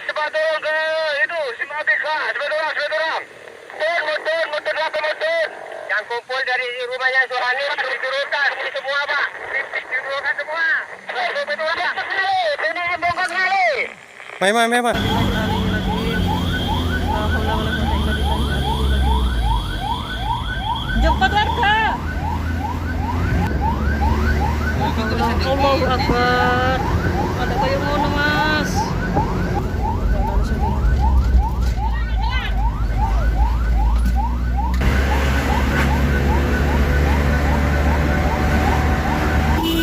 Cepat turun ke itu, Simatika. Cepat turun. Mutun. Yang kumpul dari rumahnya Suhani, diturunkan semua, Pak. Diturunkan semua. Ini bongkar kali. May. Jemput warga. Allahu Akbar. Ada kayu mau mas.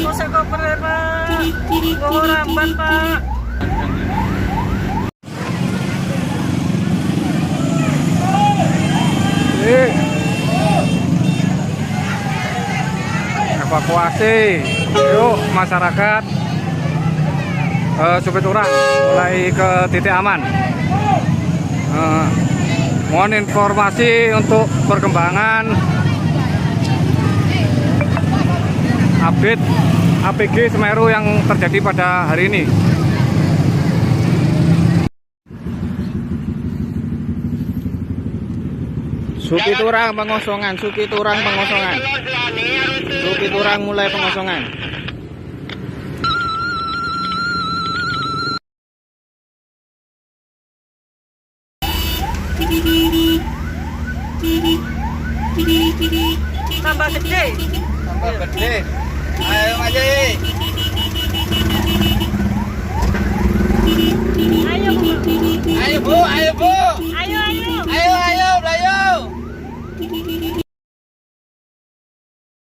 Kose koper Pak. Bawa ramban Pak. Evakuasi, yuk masyarakat Supiturang mulai ke titik aman. Mohon informasi untuk perkembangan update APG Semeru yang terjadi pada hari ini. Supiturang pengosongan. Supiturang mulai pengosongan. Tambah gede. Ayo aja. Ayo Bu. Ayo, Bu.